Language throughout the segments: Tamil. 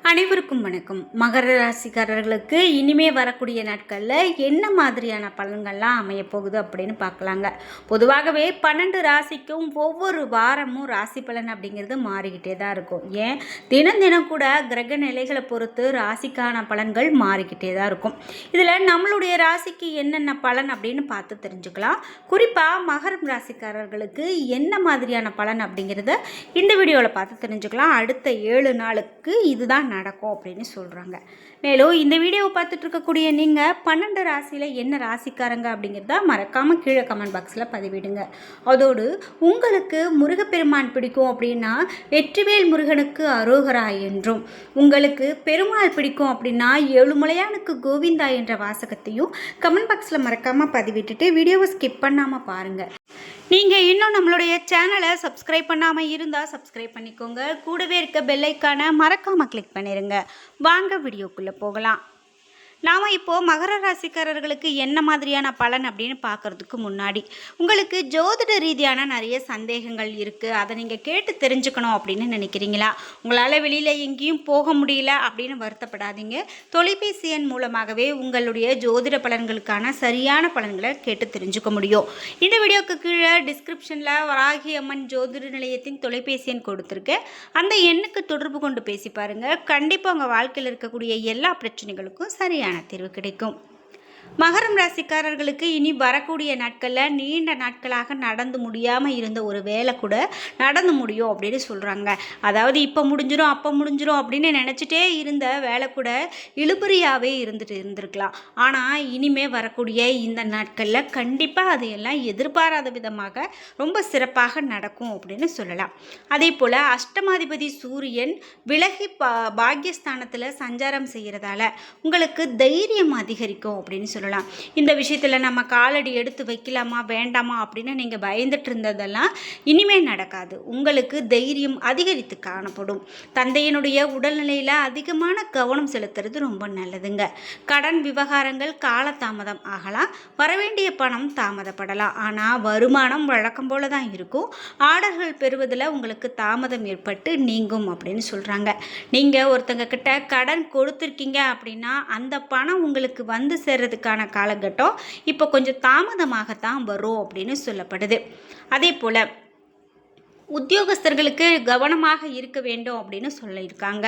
அனைவருக்கும் வணக்கம். மகர ராசிக்காரர்களுக்கு இனிமே வரக்கூடிய நாட்களில் என்ன மாதிரியான பலன்கள்லாம் அமைய போகுது அப்படின்னு பார்க்கலாங்க. பொதுவாகவே 12 ராசிக்கும் ஒவ்வொரு வாரமும் ராசி பலன் அப்படிங்கிறது மாறிக்கிட்டே தான் இருக்கும். ஏன் தினம் தினம் கூட கிரக நிலைகளை பொறுத்து ராசிக்கான பலன்கள் மாறிக்கிட்டே தான் இருக்கும். இதில் நம்மளுடைய ராசிக்கு என்னென்ன பலன் அப்படின்னு பார்த்து தெரிஞ்சுக்கலாம். குறிப்பாக மகரம் ராசிக்காரர்களுக்கு என்ன மாதிரியான பலன் அப்படிங்கிறத இந்த வீடியோவில் பார்த்து தெரிஞ்சுக்கலாம். அடுத்த 7 நாளுக்கு இதுதான் நடக்கும் அப்படின்னு சொல்கிறாங்க. மேலும் இந்த வீடியோவை பார்த்துட்டு இருக்கக்கூடிய நீங்கள் 12 ராசியில் என்ன ராசிக்காரங்க அப்படிங்கிறத மறக்காமல் கீழே கமெண்ட் பாக்ஸில் பதிவிடுங்க. அதோடு உங்களுக்கு முருகப்பெருமான் பிடிக்கும் அப்படின்னா வெற்றிவேல் முருகனுக்கு அரோகரா என்றும், உங்களுக்கு பெருமாள் பிடிக்கும் அப்படின்னா ஏழுமலையானுக்கு கோவிந்தா என்ற வாசகத்தையும் கமெண்ட் பாக்ஸில் மறக்காமல் பதிவிட்டுட்டு வீடியோவை ஸ்கிப் பண்ணாமல் பாருங்கள். நீங்கள் இன்னும் நம்மளுடைய சேனலை சப்ஸ்கிரைப் பண்ணாமல் இருந்தால் சப்ஸ்கிரைப் பண்ணிக்கோங்க. கூடவே இருக்க பெல் ஐக்கானை மறக்காமல் கிளிக் பண்ணிடுங்க. வாங்க வீடியோக்குள்ளே போகலாம். நாம் இப்போது மகர ராசிக்காரர்களுக்கு என்ன மாதிரியான பலன் அப்படின்னு பார்க்குறதுக்கு முன்னாடி உங்களுக்கு ஜோதிட ரீதியான நிறைய சந்தேகங்கள் இருக்குது. அதை நீங்கள் கேட்டு தெரிஞ்சுக்கணும் அப்படின்னு நினைக்கிறீங்களா? உங்களால் வெளியில் எங்கேயும் போக முடியல அப்படின்னு வருத்தப்படாதீங்க. தொலைபேசி எண் மூலமாகவே உங்களுடைய ஜோதிட பலன்களுக்கான சரியான பலன்களை கேட்டு தெரிஞ்சுக்க முடியும். இந்த வீடியோக்கு கீழே டிஸ்கிரிப்ஷனில் வராகி அம்மன் ஜோதிட நிலையத்தின் தொலைபேசி எண் கொடுத்துருக்கேன். அந்த எண்ணுக்கு தொடர்பு கொண்டு பேசி பாருங்கள். கண்டிப்பாக உங்கள் வாழ்க்கையில் இருக்கக்கூடிய எல்லா பிரச்சனைகளுக்கும் சரியான தீர்வு கிடைக்கும். மகரம் ராசிக்காரர்களுக்கு இனி வரக்கூடிய நாட்களில் நீண்ட நாட்களாக நடந்து முடியாமல் இருந்த ஒரு வேலை கூட நடந்து முடியும் அப்படின்னு சொல்கிறாங்க. அதாவது இப்போ முடிஞ்சிடும் அப்போ முடிஞ்சிடும் அப்படின்னு நினச்சிட்டே இருந்த வேலை கூட இழுபறியாகவே இருந்திருக்கலாம். ஆனால் இனிமே வரக்கூடிய இந்த நாட்களில் கண்டிப்பாக அதையெல்லாம் எதிர்பாராத விதமாக ரொம்ப சிறப்பாக நடக்கும் அப்படின்னு சொல்லலாம். அதே போல் அஷ்டமாதிபதி சூரியன் விலகி பாக்கியஸ்தானத்தில் சஞ்சாரம் செய்கிறதால உங்களுக்கு தைரியம் அதிகரிக்கும் அப்படின்னு சொல்லலாம். இந்த விஷயத்தில் நம்ம காலடி எடுத்து வைக்கலாமா வேண்டாமா அப்படின்னு நீங்கள் பயந்துட்டு இருந்ததெல்லாம் இனிமேல் நடக்காது. உங்களுக்கு தைரியம் அதிகரித்து காணப்படும். தந்தையினுடைய உடல்நிலையில் அதிகமான கவனம் செலுத்துறது ரொம்ப நல்லதுங்க. கடன் விவகாரங்கள் காலதாமதம் ஆகலாம். வரவேண்டிய பணம் தாமதப்படலாம். ஆனால் வருமானம் வழக்கம் போல தான் இருக்கும். ஆர்டர்கள் பெறுவதில் உங்களுக்கு தாமதம் ஏற்பட்டு நீங்கும் அப்படின்னு சொல்கிறாங்க. நீங்கள் ஒருத்தங்க கிட்ட கடன் கொடுத்துருக்கீங்க அப்படின்னா அந்த பணம் உங்களுக்கு வந்து சேர்றதுக்கான காலகட்டம் இப்போ கொஞ்சம் தாமதமாகத்தான் வரும் அப்படின்னு சொல்லப்படுது. அதே போல் உத்தியோகஸ்தர்களுக்கு கவனமாக இருக்க வேண்டும் அப்படின்னு சொல்லியிருக்காங்க.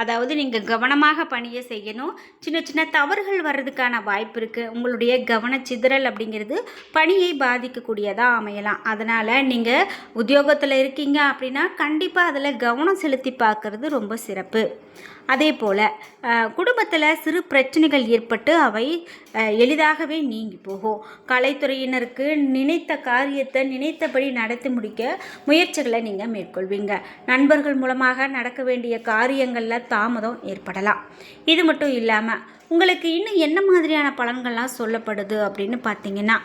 அதாவது நீங்கள் கவனமாக பணியை செய்யணும். சின்ன சின்ன தவறுகள் வர்றதுக்கான வாய்ப்பு இருக்குது. உங்களுடைய கவனச்சிதறல் அப்படிங்கிறது பணியை பாதிக்கக்கூடியதாக அமையலாம். அதனால் நீங்கள் உத்தியோகத்தில் இருக்கீங்க அப்படின்னா கண்டிப்பாக அதில் கவனம் செலுத்தி பார்க்குறது ரொம்ப சிறப்பு. அதே போல் குடும்பத்தில் சிறு பிரச்சனைகள் ஏற்பட்டு அவை எளிதாகவே நீங்கி போகும். கலைத்துறையினருக்கு நினைத்த காரியத்தை நினைத்தபடி நடத்தி முடிக்க முயற்சிகளை நீங்கள் மேற்கொள்வீங்க. நண்பர்கள் மூலமாக நடக்க வேண்டிய காரியங்களில் தாமதம் ஏற்படலாம். இது மட்டும் இல்லாமல் உங்களுக்கு இன்னும் என்ன மாதிரியான பலன்கள்லாம் சொல்லப்படுது அப்படின்னு பார்த்தீங்கன்னா,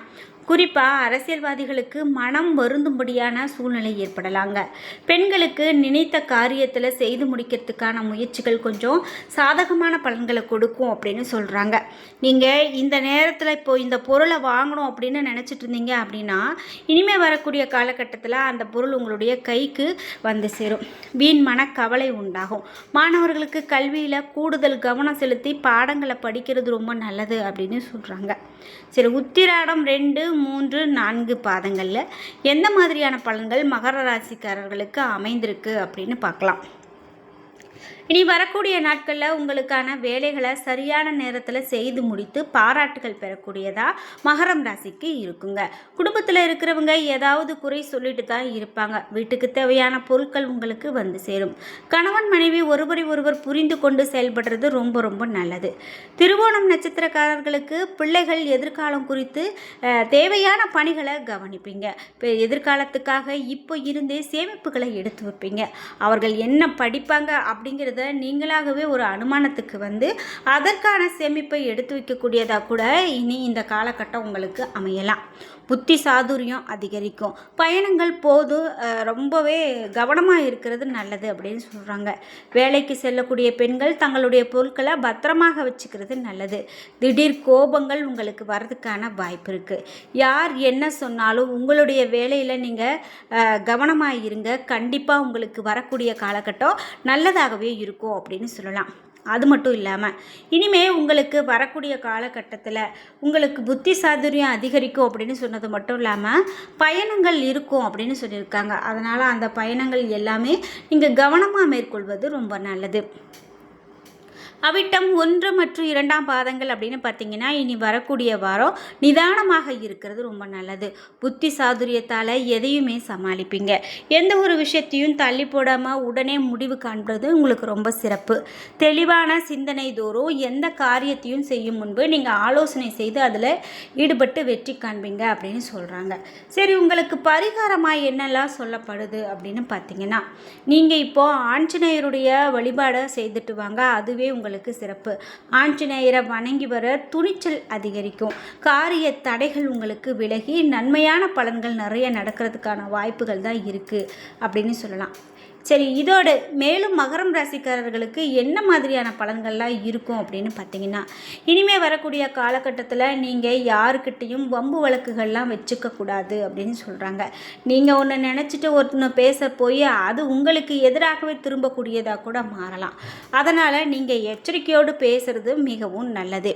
குறிப்பாக அரசியல்வாதிகளுக்கு மனம் வருந்தும்படியான சூழ்நிலை ஏற்படலாங்க. பெண்களுக்கு நினைத்த காரியத்தில் செய்து முடிக்கிறதுக்கான முயற்சிகள் கொஞ்சம் சாதகமான பலன்களை கொடுக்கும் அப்படின்னு சொல்கிறாங்க. நீங்கள் இந்த நேரத்தில் இப்போது இந்த பொருளை வாங்கணும் அப்படின்னு நினச்சிட்டு இருந்தீங்க அப்படின்னா இனிமேல் வரக்கூடிய காலகட்டத்தில் அந்த பொருள் உங்களுடைய கைக்கு வந்து சேரும். வீண் மனக்கவலை உண்டாகும். மாணவர்களுக்கு கல்வியில் கூடுதல் கவனம் செலுத்தி பாடங்களை படிக்கிறது ரொம்ப நல்லது அப்படின்னு சொல்கிறாங்க. சரி, உத்திராடம் 2, 3, 4 பாதங்களில் எந்த மாதிரியான பலன்கள் மகர ராசிக்காரர்களுக்கு அமைந்திருக்கு அப்படின்னு பார்க்கலாம். இனி வரக்கூடிய நாட்களில் உங்களுக்கான வேலைகளை சரியான நேரத்தில் செய்து முடித்து பாராட்டுகள் பெறக்கூடியதாக மகரம் ராசிக்கு இருக்குங்க. குடும்பத்தில் இருக்கிறவங்க ஏதாவது குறை சொல்லிட்டு தான் இருப்பாங்க. வீட்டுக்கு தேவையான பொருட்கள் உங்களுக்கு வந்து சேரும். கணவன் மனைவி ஒருவரை ஒருவர் புரிந்து கொண்டு செயல்படுறது ரொம்ப ரொம்ப நல்லது. திருவோணம் நட்சத்திரக்காரர்களுக்கு பிள்ளைகள் எதிர்காலம் குறித்து தேவையான பணிகளை கவனிப்பீங்க. எதிர்காலத்துக்காக இப்போ இருந்தே சேமிப்புகளை எடுத்து வைப்பீங்க. அவர்கள் என்ன படிப்பாங்க அப்படிங்கிறத நீங்களாகவே ஒரு அனுமானத்துக்கு வந்து அதற்கான சேமிப்பை எடுத்து வைக்கக்கூடியதாக கூட இனி இந்த காலகட்டம் உங்களுக்கு அமையலாம். புத்தி சாதுரியம் அதிகரிக்கும். பயணங்கள் போது ரொம்பவே கவனமாக இருக்கிறது நல்லது அப்படின்னு சொல்கிறாங்க. வேலைக்கு செல்லக்கூடிய பெண்கள் தங்களுடைய பொருட்களை பத்திரமாக வச்சுக்கிறது நல்லது. திடீர் கோபங்கள் உங்களுக்கு வர்றதுக்கான வாய்ப்பு இருக்குது. யார் என்ன சொன்னாலும் உங்களுடைய வேலையில் நீங்கள் கவனமாக இருங்க. கண்டிப்பாக உங்களுக்கு வரக்கூடிய காலகட்டம் நல்லதாகவே இருக்கும் அப்படின்னு சொல்லலாம். அது மட்டும் இல்லாமல் இனிமே உங்களுக்கு வரக்கூடிய காலகட்டத்தில் உங்களுக்கு புத்தி சாதுரியம் அதிகரிக்கும் அப்படின்னு சொன்னது மட்டும் இல்லாமல் பயணங்கள் இருக்கும் அப்படின்னு சொல்லியிருக்காங்க. அதனால் அந்த பயணங்கள் எல்லாமே நீங்கள் கவனமாக மேற்கொள்வது ரொம்ப நல்லது. அவிட்டம் 1 மற்றும் 2ஆம் பாதங்கள் அப்படின்னு பார்த்தீங்கன்னா இனி வரக்கூடிய வாரம் நிதானமாக இருக்கிறது ரொம்ப நல்லது. புத்தி சாதுரியத்தால் எதையுமே சமாளிப்பீங்க. எந்த ஒரு விஷயத்தையும் தள்ளி போடாமல் உடனே முடிவு காண்பது உங்களுக்கு ரொம்ப சிறப்பு. தெளிவான சிந்தனை தோறும் எந்த காரியத்தையும் செய்யும் முன்பு நீங்கள் ஆலோசனை செய்து அதில் ஈடுபட்டு வெற்றி காண்பீங்க அப்படின்னு சொல்கிறாங்க. சரி, உங்களுக்கு பரிகாரமாக என்னெல்லாம் சொல்லப்படுது அப்படின்னு பார்த்தீங்கன்னா நீங்கள் இப்போது ஆஞ்சநேயருடைய வழிபாடை செய்துட்டு வாங்க. அதுவே உங்களுக்கு சிறப்பு. ஆஞ்சநேயரை வணங்கி வர துணிச்சல் அதிகரிக்கும். காரிய தடைகள் உங்களுக்கு விலகி நன்மையான பலன்கள் நிறைய நடக்கிறதுக்கான வாய்ப்புகள் தான் இருக்குது அப்படின்னு சொல்லலாம். சரி, இதோடு மேலும் மகரம் ராசிக்காரர்களுக்கு என்ன மாதிரியான பலன்கள்லாம் இருக்கும் அப்படின்னு பார்த்தீங்கன்னா இனிமேல் வரக்கூடிய காலகட்டத்தில் நீங்கள் யாருக்கிட்டையும் வம்பு வழக்குகள்லாம் வச்சுக்கக்கூடாது அப்படின்னு சொல்கிறாங்க. நீங்கள் ஒன்று நினச்சிட்டு ஒன்று பேச போய் அது உங்களுக்கு எதிராகவே திரும்பக்கூடியதாக கூட மாறலாம். அதனால் நீங்கள் எச்சரிக்கையோடு பேசுகிறது மிகவும் நல்லது.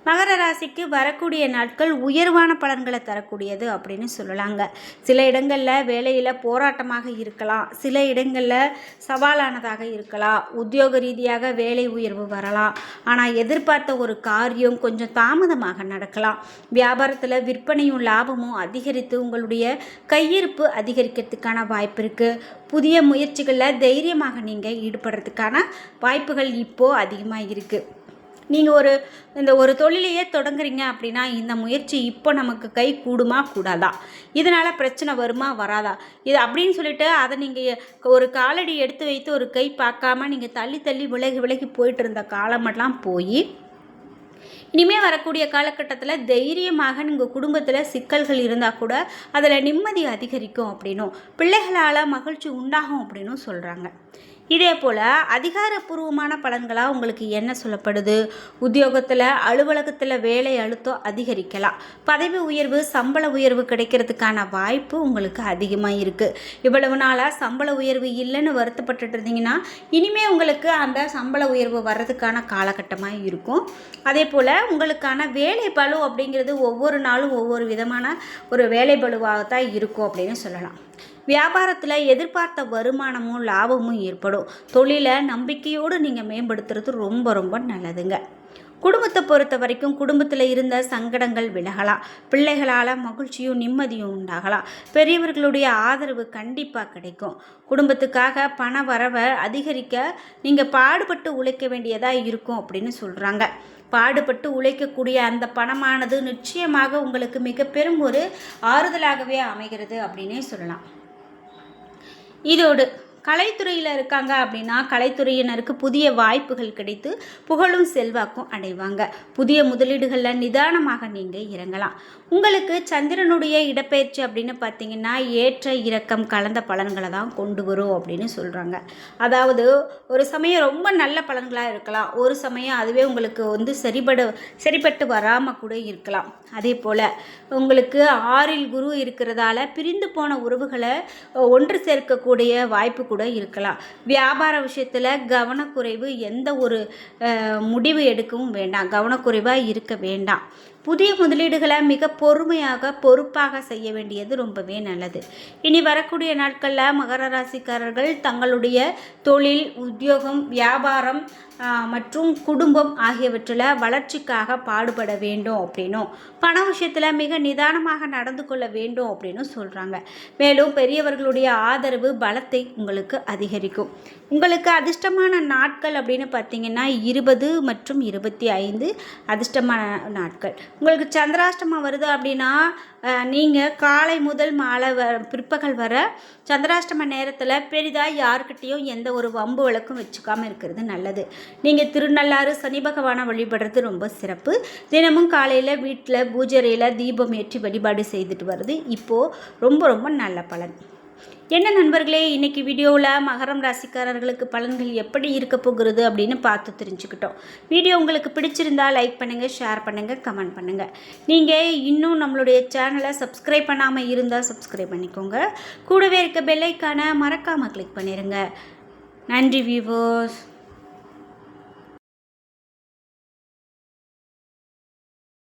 மகர ராசிக்கு வரக்கூடிய நாட்கள் உயர்வான பலன்களை தரக்கூடியது அப்படின்னு சொல்லலாங்க. சில இடங்களில் வேலையில் போராட்டமாக இருக்கலாம், சில இடங்களில் சவாலானதாக இருக்கலாம், உத்தியோக ரீதியாக வேலை உயர்வு வரலாம். ஆனால் எதிர்பார்த்த ஒரு காரியம் கொஞ்சம் தாமதமாக நடக்கலாம். வியாபாரத்தில் விற்பனையும் லாபமும் அதிகரித்து உங்களுடைய கையிருப்பு அதிகரிக்கிறதுக்கான வாய்ப்பு இருக்குது. புதிய முயற்சிகளில் தைரியமாக நீங்கள் ஈடுபடுறதுக்கான வாய்ப்புகள் இப்போது அதிகமாக இருக்குது. நீங்கள் இந்த ஒரு தொழிலையே தொடங்குறீங்க அப்படின்னா இந்த முயற்சி இப்போ நமக்கு கை கூடுமா கூடாதா, இதனால் பிரச்சனை வருமா வராதா, இது அப்படின்னு சொல்லிட்டு அதை நீங்கள் ஒரு காலடி எடுத்து வைத்து ஒரு கை பார்க்காம நீங்கள் தள்ளி தள்ளி விலகி போயிட்டு இருந்த காலமெல்லாம் போய் இனிமேல் வரக்கூடிய காலகட்டத்தில் தைரியமாக உங்கள் குடும்பத்தில் சிக்கல்கள் இருந்தால் கூட அதில் நிம்மதி அதிகரிக்கும் அப்படின்னும் பிள்ளைகளால் மகிழ்ச்சி உண்டாகும் அப்படின்னும் சொல்கிறாங்க. இதே போல் அதிகாரப்பூர்வமான பலன்களாக உங்களுக்கு என்ன சொல்லப்படுது? உத்தியோகத்தில் அலுவலகத்தில் வேலை அழுத்தம் அதிகரிக்கலாம். பதவி உயர்வு சம்பள உயர்வு கிடைக்கிறதுக்கான வாய்ப்பு உங்களுக்கு அதிகமாக இருக்குது. இவ்வளவு நாளாக சம்பள உயர்வு இல்லைன்னு வருத்தப்பட்டு இருந்தீங்கன்னா இனிமேல் உங்களுக்கு அந்த சம்பள உயர்வு வர்றதுக்கான காலகட்டமாக இருக்கும். அதே போல் உங்களுக்கான வேலை பளு அப்படிங்கிறது ஒவ்வொரு நாளும் ஒவ்வொரு விதமான ஒரு வேலை பளுவாகத்தான் இருக்கும் அப்படின்னு சொல்லலாம். வியாபாரத்தில் எதிர்பார்த்த வருமானமும் லாபமும் ஏற்படும். தொழிலை நம்பிக்கையோடு நீங்கள் மேம்படுத்துறது ரொம்ப ரொம்ப நல்லதுங்க. குடும்பத்தை பொறுத்த வரைக்கும் குடும்பத்தில் இருந்த சங்கடங்கள் விலகலாம். பிள்ளைகளால் மகிழ்ச்சியும் நிம்மதியும் உண்டாகலாம். பெரியவர்களுடைய ஆதரவு கண்டிப்பாக கிடைக்கும். குடும்பத்துக்காக பண வரவை அதிகரிக்க நீங்கள் பாடுபட்டு உழைக்க வேண்டியதாக இருக்கும் அப்படின்னு சொல்கிறாங்க. பாடுபட்டு உழைக்கக்கூடிய அந்த பணமானது நிச்சயமாக உங்களுக்கு மிக பெரும் ஒரு ஆறுதலாகவே அமைகிறது அப்படின்னே சொல்லலாம். இதோடு கலைத்துறையில் இருக்காங்க அப்படின்னா கலைத்துறையினருக்கு புதிய வாய்ப்புகள் கிடைத்து புகழும் செல்வாக்கும் அடைவாங்க. புதிய முதலீடுகளில் நிதானமாக நீங்கள் இறங்கலாம். உங்களுக்கு சந்திரனுடைய இடப்பெயர்ச்சி அப்படின்னு பார்த்தீங்கன்னா ஏற்ற இறக்கம் கலந்த பலன்களை தான் கொண்டு வரும் அப்படின்னு சொல்கிறாங்க. அதாவது ஒரு சமயம் ரொம்ப நல்ல பலன்களாக இருக்கலாம், ஒரு சமயம் அதுவே உங்களுக்கு சரிப்பட்டு வராமல் கூட இருக்கலாம். அதே போல் உங்களுக்கு 6இல் குரு இருக்கிறதால பிரிந்து போன உறவுகளை ஒன்று சேர்க்கக்கூடிய வாய்ப்பு கூட இருக்கலாம். வியாபார விஷயத்தில் கவனக்குறைவு, எந்த ஒரு முடிவு எடுக்கவும் வேண்டாம், கவனக்குறைவாக இருக்க வேண்டாம். புதிய முதலீடுகளை மிக பொறுப்பாக செய்ய வேண்டியது ரொம்பவே நல்லது. இனி வரக்கூடிய நாட்களில் மகர ராசிக்காரர்கள் தங்களுடைய தொழில், உத்தியோகம், வியாபாரம் மற்றும் குடும்பம் ஆகியவற்றில் வளர்ச்சிக்காக பாடுபட வேண்டும் அப்படின்னும் பண விஷயத்தில் மிக நிதானமாக நடந்து கொள்ள வேண்டும் அப்படின்னு சொல்கிறாங்க. மேலும் பெரியவர்களுடைய ஆதரவு பலத்தை உங்களுக்கு அதிகரிக்கும். உங்களுக்கு அதிர்ஷ்டமான நாட்கள் அப்படின்னு பார்த்தீங்கன்னா 20 மற்றும் 25 அதிர்ஷ்டமான நாட்கள். உங்களுக்கு சந்திராஷ்டமம் வருது அப்படின்னா நீங்கள் காலை முதல் மாலை பிற்பகல் வர சந்திராஷ்டம நேரத்தில் பெரிதாக யாருக்கிட்டேயும் எந்த ஒரு வம்பு விளக்கும் வச்சுக்காமல் இருக்கிறது நல்லது. நீங்கள் திருநள்ளாறு சனி பகவானை வழிபடுறது ரொம்ப சிறப்பு. தினமும் காலையில் வீட்டில் பூஜையில் தீபம் ஏற்றி வழிபாடு செய்துட்டு வருது இப்போது ரொம்ப ரொம்ப நல்ல பலன். என்ன நண்பர்களே, இன்றைக்கி வீடியோவில் மகரம் ராசிக்காரர்களுக்கு பலன்கள் எப்படி இருக்க போகிறது அப்படின்னு பார்த்து தெரிஞ்சுக்கிட்டோம். வீடியோ உங்களுக்கு பிடிச்சிருந்தா லைக் பண்ணுங்கள், ஷேர் பண்ணுங்கள், கமெண்ட் பண்ணுங்கள். நீங்கள் இன்னும் நம்மளுடைய சேனலை சப்ஸ்கிரைப் பண்ணாமல் இருந்தால் சப்ஸ்கிரைப் பண்ணிக்கோங்க. கூடவே இருக்க பெல் ஐக்கானை மறக்காமல் கிளிக் பண்ணிடுங்க. நன்றி வியூவர்ஸ்.